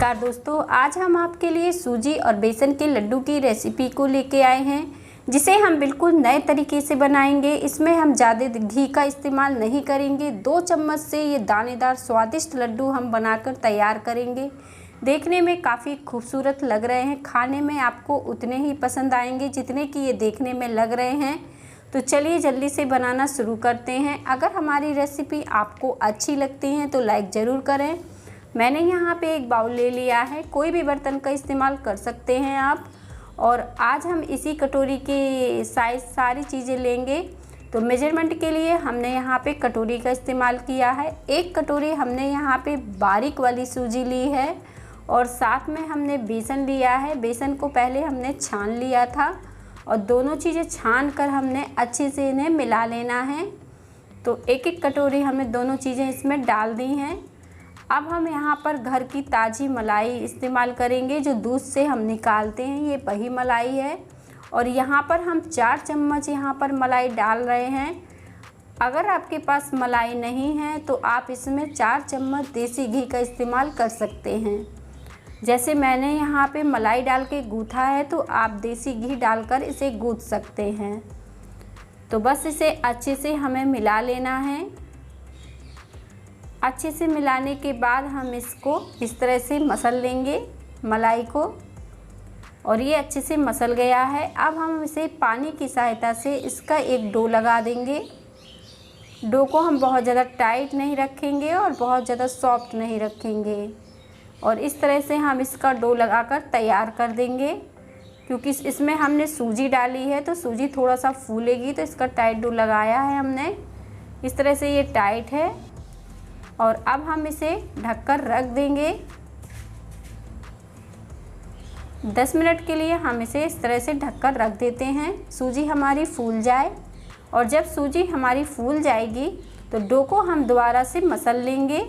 नमस्कार दोस्तों, आज हम आपके लिए सूजी और बेसन के लड्डू की रेसिपी को लेके आए हैं, जिसे हम बिल्कुल नए तरीके से बनाएंगे। इसमें हम ज़्यादा घी का इस्तेमाल नहीं करेंगे। 2 चम्मच से ये दानेदार स्वादिष्ट लड्डू हम बनाकर तैयार करेंगे। देखने में काफ़ी खूबसूरत लग रहे हैं, खाने में आपको उतने ही पसंद आएंगे जितने कि ये देखने में लग रहे हैं। तो चलिए जल्दी से बनाना शुरू करते हैं। अगर हमारी रेसिपी आपको अच्छी लगती है तो लाइक ज़रूर करें। मैंने यहाँ पे एक बाउल ले लिया है, कोई भी बर्तन का इस्तेमाल कर सकते हैं आप। और आज हम इसी कटोरी के साइज़ सारी चीज़ें लेंगे। तो मेजरमेंट के लिए हमने यहाँ पे कटोरी का इस्तेमाल किया है। 1 कटोरी हमने यहाँ पे बारीक वाली सूजी ली है और साथ में हमने बेसन लिया है। बेसन को पहले हमने छान लिया था और दोनों चीज़ें छान कर हमने अच्छे से इन्हें मिला लेना है। तो 1-1 कटोरी हमने दोनों चीज़ें इसमें डाल दी हैं। अब हम यहाँ पर घर की ताज़ी मलाई इस्तेमाल करेंगे, जो दूध से हम निकालते हैं, ये वही मलाई है। और यहाँ पर हम 4 चम्मच यहाँ पर मलाई डाल रहे हैं। अगर आपके पास मलाई नहीं है तो आप इसमें 4 चम्मच देसी घी का इस्तेमाल कर सकते हैं। जैसे मैंने यहाँ पे मलाई डाल के गूँथा है, तो आप देसी घी डालकर इसे गूँथ सकते हैं। तो बस इसे अच्छे से हमें मिला लेना है। अच्छे से मिलाने के बाद हम इसको इस तरह से मसल लेंगे मलाई को, और ये अच्छे से मसल गया है। अब हम इसे पानी की सहायता से इसका एक डो लगा देंगे। डो को हम बहुत ज़्यादा टाइट नहीं रखेंगे और बहुत ज़्यादा सॉफ्ट नहीं रखेंगे, और इस तरह से हम इसका डो लगाकर तैयार कर देंगे। क्योंकि इसमें हमने सूजी डाली है तो सूजी थोड़ा सा फूलेगी, तो इसका टाइट डो लगाया है हमने। इस तरह से ये टाइट है और अब हम इसे ढककर रख देंगे। 10 मिनट के लिए हम इसे इस तरह से ढककर रख देते हैं, सूजी हमारी फूल जाए। और जब सूजी हमारी फूल जाएगी तो डो को हम दोबारा से मसल लेंगे,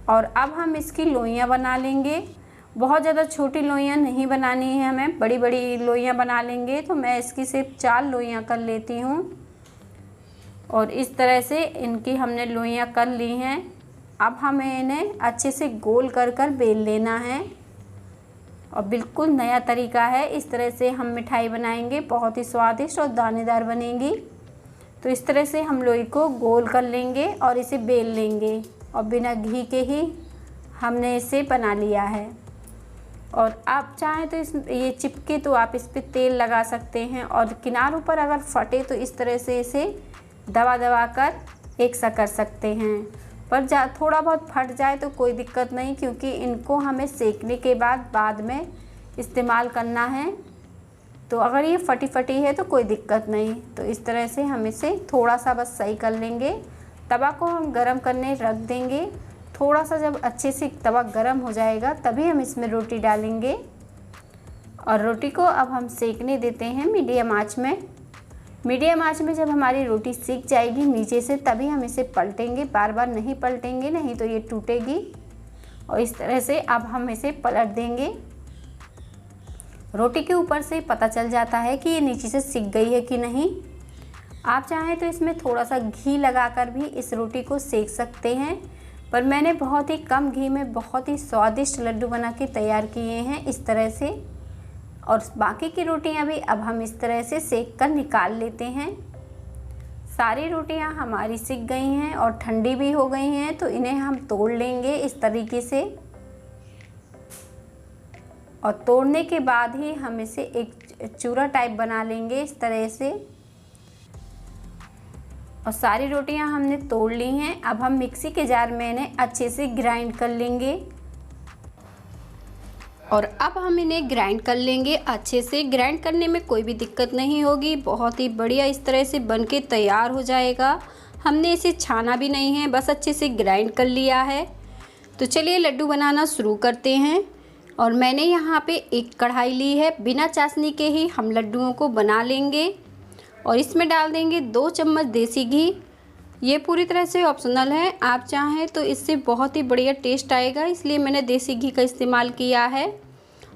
और अब हम इसकी लोइयां बना लेंगे। बहुत ज़्यादा छोटी लोइयां नहीं बनानी है हमें, बड़ी बड़ी लोइयां बना लेंगे। तो मैं इसकी सिर्फ 4 लोइयां कर लेती हूँ, और इस तरह से इनकी हमने लोइयां कर ली हैं। अब हमें इन्हें अच्छे से गोल कर बेल लेना है, और बिल्कुल नया तरीका है। इस तरह से हम मिठाई बनाएंगे, बहुत ही स्वादिष्ट और दानेदार बनेगी। तो इस तरह से हम लोई को गोल कर लेंगे और इसे बेल लेंगे, और बिना घी के ही हमने इसे बना लिया है। और आप चाहें तो ये चिपके तो आप इस पर तेल लगा सकते हैं, और किनारों पर अगर फटे तो इस तरह से इसे दबा कर एक सा कर सकते हैं। पर थोड़ा बहुत फट जाए तो कोई दिक्कत नहीं, क्योंकि इनको हमें सेकने के बाद में इस्तेमाल करना है। तो अगर ये फटी है तो कोई दिक्कत नहीं। तो इस तरह से हम इसे थोड़ा सा बस सही कर लेंगे। तवा को हम गरम करने रख देंगे। थोड़ा सा जब अच्छे से तवा गरम हो जाएगा तभी हम इसमें रोटी डालेंगे, और रोटी को अब हम सेकने देते हैं मीडियम आंच में। मीडियम आंच में जब हमारी रोटी सीख जाएगी नीचे से, तभी हम इसे पलटेंगे। बार बार नहीं पलटेंगे, नहीं तो ये टूटेगी। और इस तरह से अब हम इसे पलट देंगे। रोटी के ऊपर से पता चल जाता है कि ये नीचे से सिक गई है कि नहीं। आप चाहें तो इसमें थोड़ा सा घी लगाकर भी इस रोटी को सेक सकते हैं, पर मैंने बहुत ही कम घी में बहुत ही स्वादिष्ट लड्डू बना के तैयार किए हैं इस तरह से। और बाकी की रोटियां भी अब हम इस तरह से सेक कर निकाल लेते हैं। सारी रोटियां हमारी सिक गई हैं और ठंडी भी हो गई हैं, तो इन्हें हम तोड़ लेंगे इस तरीके से। और तोड़ने के बाद ही हम इसे एक चूरा टाइप बना लेंगे इस तरह से। और सारी रोटियां हमने तोड़ ली हैं। अब हम मिक्सी के जार में इन्हें अच्छे से ग्राइंड कर लेंगे, और अब हम इन्हें ग्राइंड कर लेंगे अच्छे से। ग्राइंड करने में कोई भी दिक्कत नहीं होगी, बहुत ही बढ़िया इस तरह से बनके तैयार हो जाएगा। हमने इसे छाना भी नहीं है, बस अच्छे से ग्राइंड कर लिया है। तो चलिए लड्डू बनाना शुरू करते हैं। और मैंने यहाँ पे एक कढ़ाई ली है, बिना चाशनी के ही हम लड्डुओं को बना लेंगे। और इसमें डाल देंगे 2 चम्मच देसी घी। ये पूरी तरह से ऑप्शनल है, आप चाहें तो इससे बहुत ही बढ़िया टेस्ट आएगा, इसलिए मैंने देसी घी का इस्तेमाल किया है।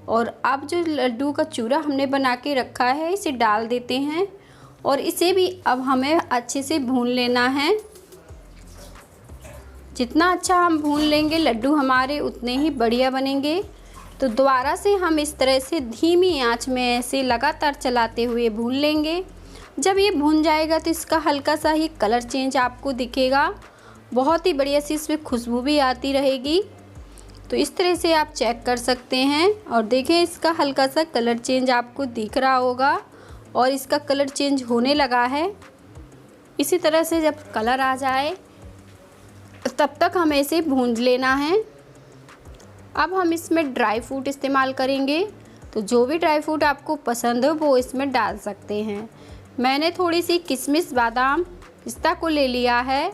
और अब जो लड्डू का चूरा हमने बना के रखा है इसे डाल देते हैं, और इसे भी अब हमें अच्छे से भून लेना है। जितना अच्छा हम भून लेंगे लड्डू हमारे उतने ही बढ़िया बनेंगे। तो दोबारा से हम इस तरह से धीमी आंच में ऐसे लगातार चलाते हुए भून लेंगे। जब ये भून जाएगा तो इसका हल्का सा ही कलर चेंज आपको दिखेगा, बहुत ही बढ़िया सी इसमें खुशबू भी आती रहेगी। तो इस तरह से आप चेक कर सकते हैं और देखें इसका हल्का सा कलर चेंज आपको दिख रहा होगा और इसका कलर चेंज होने लगा है। इसी तरह से जब कलर आ जाए तब तक हमें इसे भून लेना है। अब हम इसमें ड्राई फ्रूट इस्तेमाल करेंगे, तो जो भी ड्राई फ्रूट आपको पसंद हो वो इसमें डाल सकते हैं। मैंने थोड़ी सी किशमिश, बादाम, पिस्ता को ले लिया है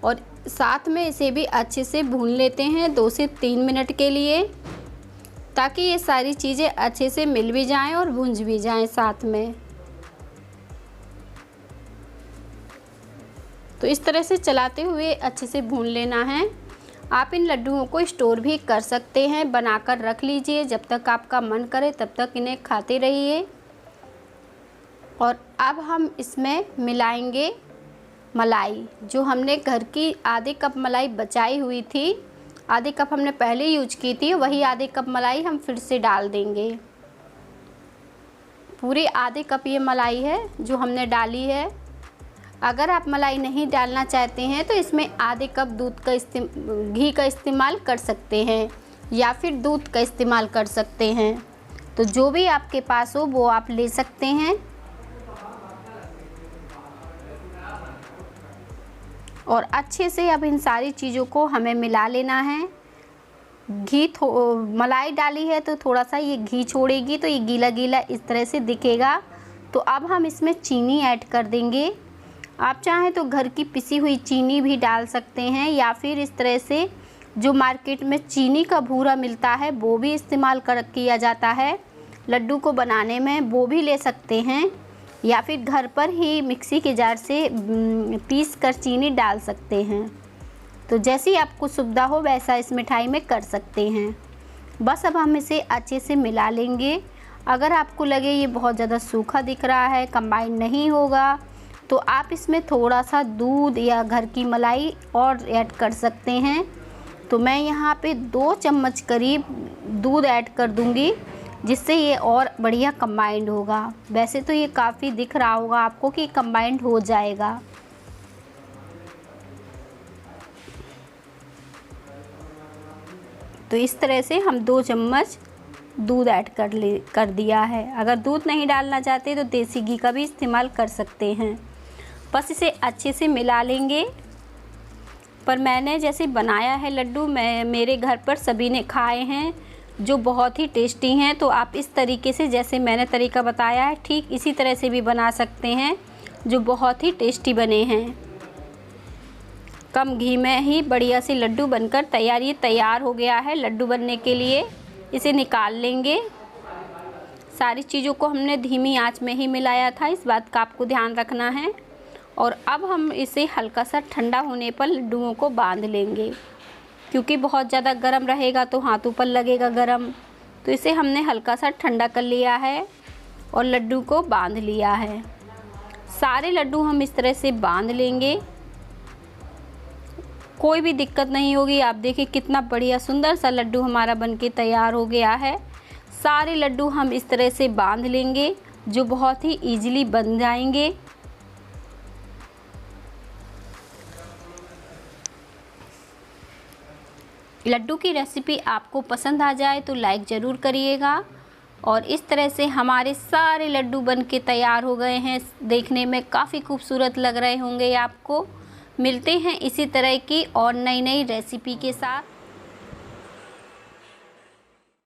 और साथ में इसे भी अच्छे से भून लेते हैं 2 से 3 मिनट के लिए, ताकि ये सारी चीज़ें अच्छे से मिल भी जाएं और भुंज भी जाएं साथ में। तो इस तरह से चलाते हुए अच्छे से भून लेना है। आप इन लड्डुओं को स्टोर भी कर सकते हैं, बनाकर रख लीजिए, जब तक आपका मन करे तब तक इन्हें खाते रहिए। और अब हम इसमें मिलाएंगे मलाई, जो हमने घर की आधे कप मलाई बचाई हुई थी, आधे कप हमने पहले यूज की थी, वही आधे कप मलाई हम फिर से डाल देंगे। पूरे आधे कप ये मलाई है जो हमने डाली है। अगर आप मलाई नहीं डालना चाहते हैं तो इसमें आधे कप घी का इस्तेमाल कर सकते हैं या फिर दूध का इस्तेमाल कर सकते हैं। तो जो भी आपके पास हो वो आप ले सकते हैं। और अच्छे से अब इन सारी चीज़ों को हमें मिला लेना है। मलाई डाली है तो थोड़ा सा ये घी छोड़ेगी, तो ये गीला गीला इस तरह से दिखेगा। तो अब हम इसमें चीनी ऐड कर देंगे। आप चाहें तो घर की पिसी हुई चीनी भी डाल सकते हैं या फिर इस तरह से जो मार्केट में चीनी का भूरा मिलता है वो भी इस्तेमाल किया जाता है लड्डू को बनाने में, वो भी ले सकते हैं। या फिर घर पर ही मिक्सी के जार से पीस कर चीनी डाल सकते हैं। तो जैसी आपको सुविधा हो वैसा इस मिठाई में कर सकते हैं। बस अब हम इसे अच्छे से मिला लेंगे। अगर आपको लगे ये बहुत ज़्यादा सूखा दिख रहा है, कंबाइन नहीं होगा, तो आप इसमें थोड़ा सा दूध या घर की मलाई और ऐड कर सकते हैं। तो मैं यहाँ पे 2 चम्मच करीब दूध ऐड कर दूँगी, जिससे ये और बढ़िया कंबाइंड होगा। वैसे तो ये काफ़ी दिख रहा होगा आपको कि कंबाइंड हो जाएगा। तो इस तरह से हम 2 चम्मच दूध ऐड कर दिया है। अगर दूध नहीं डालना चाहते तो देसी घी का भी इस्तेमाल कर सकते हैं। बस इसे अच्छे से मिला लेंगे। पर मैंने जैसे बनाया है लड्डू, मेरे घर पर सभी ने खाए हैं, जो बहुत ही टेस्टी हैं। तो आप इस तरीके से जैसे मैंने तरीका बताया है ठीक इसी तरह से भी बना सकते हैं, जो बहुत ही टेस्टी बने हैं। कम घी में ही बढ़िया से लड्डू बनकर तैयार हो गया है लड्डू बनने के लिए। इसे निकाल लेंगे। सारी चीज़ों को हमने धीमी आंच में ही मिलाया था, इस बात का आपको ध्यान रखना है। और अब हम इसे हल्का सा ठंडा होने पर लड्डुओं को बांध लेंगे, क्योंकि बहुत ज़्यादा गर्म रहेगा तो हाथों पर लगेगा गरम। तो इसे हमने हल्का सा ठंडा कर लिया है और लड्डू को बांध लिया है। सारे लड्डू हम इस तरह से बांध लेंगे, कोई भी दिक्कत नहीं होगी। आप देखिए कितना बढ़िया सुंदर सा लड्डू हमारा बनके तैयार हो गया है। सारे लड्डू हम इस तरह से बांध लेंगे, जो बहुत ही ईजिली बन जाएंगे। लड्डू की रेसिपी आपको पसंद आ जाए तो लाइक ज़रूर करिएगा। और इस तरह से हमारे सारे लड्डू बनके तैयार हो गए हैं। देखने में काफ़ी खूबसूरत लग रहे होंगे आपको। मिलते हैं इसी तरह की और नई रेसिपी के साथ।